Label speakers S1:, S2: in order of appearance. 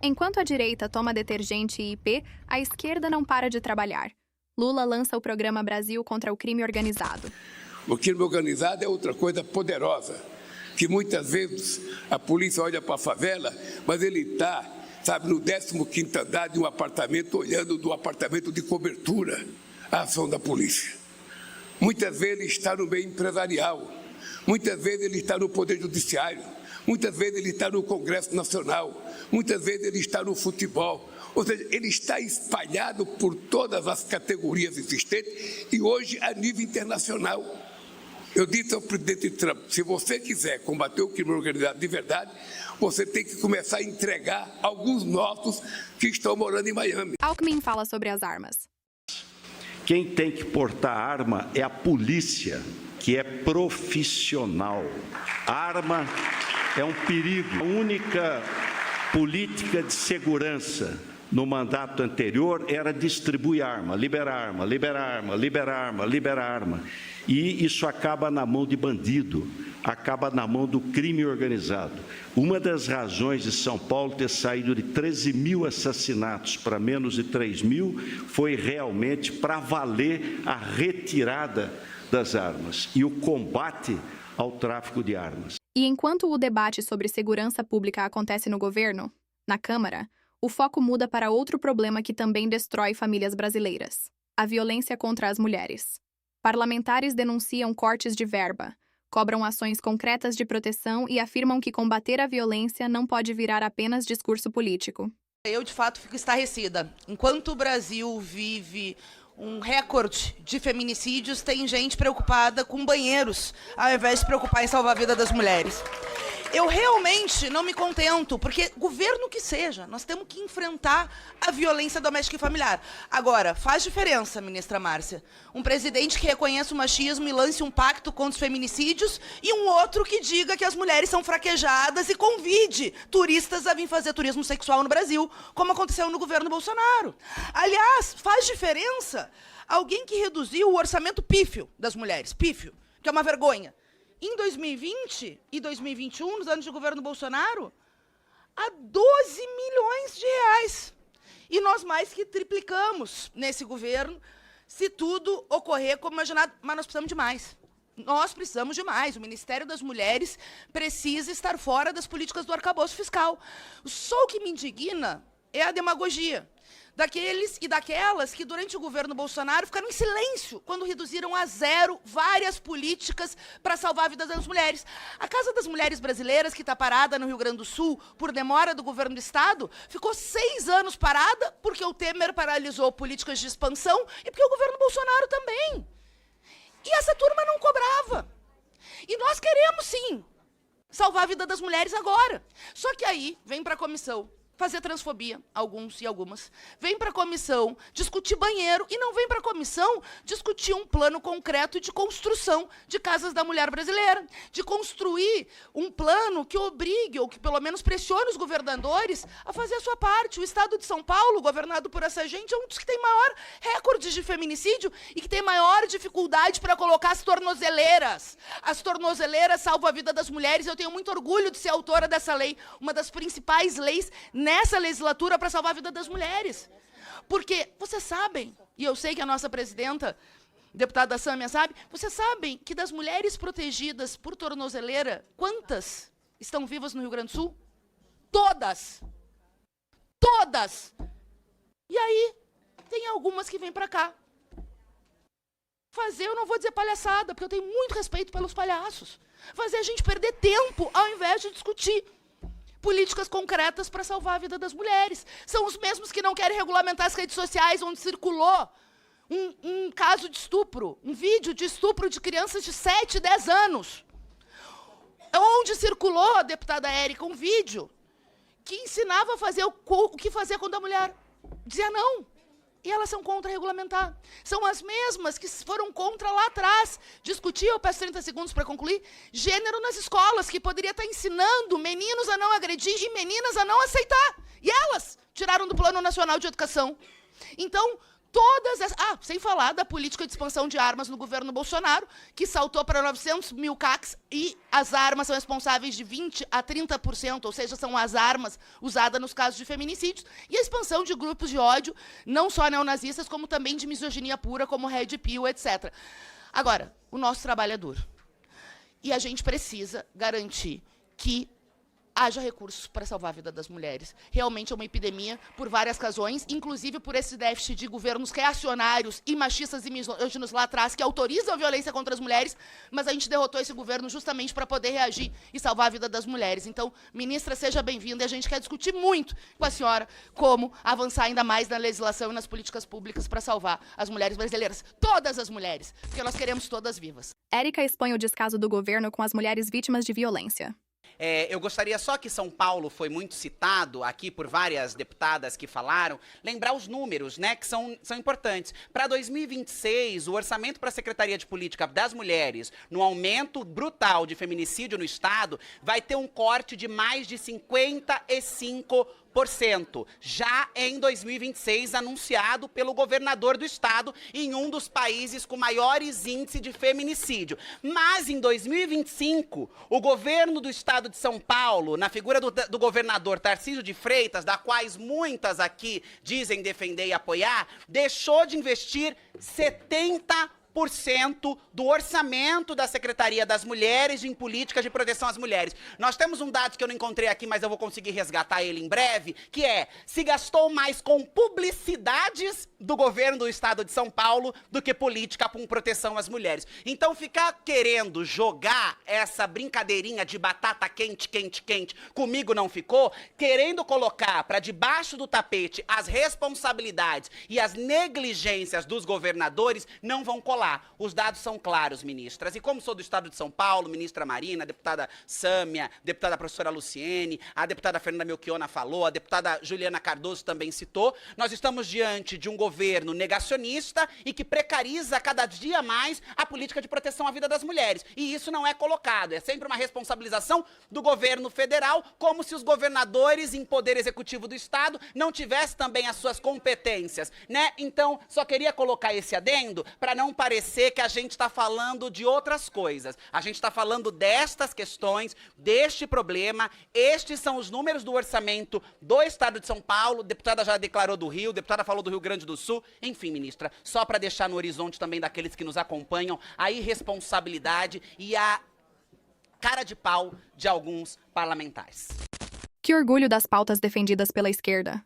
S1: Enquanto a direita toma detergente e IP, a esquerda não para de trabalhar. Lula lança o programa Brasil contra o crime organizado.
S2: O crime organizado é outra coisa poderosa, que muitas vezes a polícia olha para a favela, mas ele está, no 15º andar de um apartamento, olhando do apartamento de cobertura a ação da polícia. Muitas vezes ele está no meio empresarial, muitas vezes ele está no Poder Judiciário, muitas vezes ele está no Congresso Nacional, muitas vezes ele está no futebol. Ou seja, ele está espalhado por todas as categorias existentes e hoje a nível internacional. Eu disse ao presidente Trump, se você quiser combater o crime organizado de verdade, você tem que começar a entregar alguns nossos que estão morando em Miami.
S1: Alckmin fala sobre as armas.
S3: Quem tem que portar arma é a polícia, que é profissional. A arma é um perigo. A única política de segurança no mandato anterior era distribuir arma, liberar arma, liberar arma, liberar arma, liberar arma. E isso acaba na mão de bandido, acaba na mão do crime organizado. Uma das razões de São Paulo ter saído de 13 mil assassinatos para menos de 3 mil foi realmente para valer a retirada das armas e o combate ao tráfico de armas.
S1: E enquanto o debate sobre segurança pública acontece no governo, na Câmara, o foco muda para outro problema que também destrói famílias brasileiras: a violência contra as mulheres. Parlamentares denunciam cortes de verba, cobram ações concretas de proteção e afirmam que combater a violência não pode virar apenas discurso político.
S4: Eu, de fato, fico estarrecida. Enquanto o Brasil vive um recorde de feminicídios, tem gente preocupada com banheiros, ao invés de preocupar em salvar a vida das mulheres. Eu realmente não me contento, porque governo que seja, nós temos que enfrentar a violência doméstica e familiar. Agora, faz diferença, ministra Márcia, um presidente que reconheça o machismo e lance um pacto contra os feminicídios e um outro que diga que as mulheres são fraquejadas e convide turistas a vir fazer turismo sexual no Brasil, como aconteceu no governo Bolsonaro. Aliás, faz diferença alguém que reduziu o orçamento pífio das mulheres, pífio, que é uma vergonha. Em 2020 e 2021, nos anos de governo Bolsonaro, a 12 milhões de reais. E nós mais que triplicamos nesse governo, se tudo ocorrer como imaginado. Mas nós precisamos de mais. Nós precisamos de mais. O Ministério das Mulheres precisa estar fora das políticas do arcabouço fiscal. Só o que me indigna é a demagogia daqueles e daquelas que, durante o governo Bolsonaro, ficaram em silêncio quando reduziram a zero várias políticas para salvar a vida das mulheres. A Casa das Mulheres Brasileiras, que está parada no Rio Grande do Sul por demora do governo do Estado, ficou 6 anos parada porque o Temer paralisou políticas de expansão e porque o governo Bolsonaro também. E essa turma não cobrava. E nós queremos, sim, salvar a vida das mulheres agora. Só que aí vem para a comissão fazer transfobia, alguns e algumas. Vem para a comissão discutir banheiro e não vem para a comissão discutir um plano concreto de construção de casas da mulher brasileira, de construir um plano que obrigue, ou que pelo menos pressione os governadores a fazer a sua parte. O Estado de São Paulo, governado por essa gente, é um dos que tem maior recorde de feminicídio e que tem maior dificuldade para colocar as tornozeleiras. As tornozeleiras salvam a vida das mulheres. Eu tenho muito orgulho de ser autora dessa lei, uma das principais leis nessa legislatura para salvar a vida das mulheres. Porque vocês sabem, e eu sei que a nossa presidenta, deputada Sâmia, sabe, vocês sabem que das mulheres protegidas por tornozeleira, quantas estão vivas no Rio Grande do Sul? Todas! Todas! E aí, tem algumas que vêm para cá fazer, eu não vou dizer palhaçada, porque eu tenho muito respeito pelos palhaços, fazer a gente perder tempo ao invés de discutir políticas concretas para salvar a vida das mulheres. São os mesmos que não querem regulamentar as redes sociais onde circulou um caso de estupro, um vídeo de estupro de crianças de 7, 10 anos. Onde circulou, deputada Érica, um vídeo que ensinava a fazer o que fazer quando a mulher dizia não. E elas são contra regulamentar. São as mesmas que foram contra lá atrás. Discutir, eu peço 30 segundos para concluir, gênero nas escolas, que poderia estar ensinando meninos a não agredir e meninas a não aceitar. E elas tiraram do Plano Nacional de Educação. Então, Sem falar da política de expansão de armas no governo Bolsonaro, que saltou para 900 mil CACs e as armas são responsáveis de 20% a 30%, ou seja, são as armas usadas nos casos de feminicídios, e a expansão de grupos de ódio, não só neonazistas, como também de misoginia pura, como Red Pill, etc. Agora, o nosso trabalho é duro. E a gente precisa garantir que haja recursos para salvar a vida das mulheres. Realmente é uma epidemia por várias razões, inclusive por esse déficit de governos reacionários e machistas e misóginos lá atrás, que autorizam a violência contra as mulheres, mas a gente derrotou esse governo justamente para poder reagir e salvar a vida das mulheres. Então, ministra, seja bem-vinda, e a gente quer discutir muito com a senhora como avançar ainda mais na legislação e nas políticas públicas para salvar as mulheres brasileiras, todas as mulheres, porque nós queremos todas vivas.
S1: Érica expõe o descaso do governo com as mulheres vítimas de violência.
S5: Eu gostaria só que São Paulo foi muito citado aqui por várias deputadas que falaram, lembrar os números, né, que são importantes. Para 2026, o orçamento para a Secretaria de Política das Mulheres, no aumento brutal de feminicídio no Estado, vai ter um corte de mais de 55%. Já em 2026, anunciado pelo governador do estado em um dos países com maiores índices de feminicídio. Mas em 2025, o governo do estado de São Paulo, na figura do governador Tarcísio de Freitas, da quais muitas aqui dizem defender e apoiar, deixou de investir 70% do orçamento da Secretaria das Mulheres em políticas de proteção às mulheres. Nós temos um dado que eu não encontrei aqui, mas eu vou conseguir resgatar ele em breve, que se gastou mais com publicidades do governo do estado de São Paulo do que política com proteção às mulheres. Então, ficar querendo jogar essa brincadeirinha de batata quente, quente, quente, comigo não ficou, querendo colocar para debaixo do tapete as responsabilidades e as negligências dos governadores, não vão colar. Os dados são claros, ministras. E como sou do estado de São Paulo, ministra Marina, a deputada Sâmia, deputada professora Luciene, a deputada Fernanda Melchiona falou, a deputada Juliana Cardoso também citou, nós estamos diante de um governo negacionista e que precariza cada dia mais a política de proteção à vida das mulheres. E isso não é colocado, é sempre uma responsabilização do governo federal, como se os governadores em poder executivo do estado não tivessem também as suas competências, né? Então, só queria colocar esse adendo para não parecer que a gente está falando de outras coisas. A gente está falando destas questões, deste problema. Estes são os números do orçamento do estado de São Paulo. A deputada já declarou do Rio, a deputada falou do Rio Grande do Sul. Enfim, ministra, só para deixar no horizonte também daqueles que nos acompanham a irresponsabilidade e a cara de pau de alguns parlamentares.
S1: Que orgulho das pautas defendidas pela esquerda.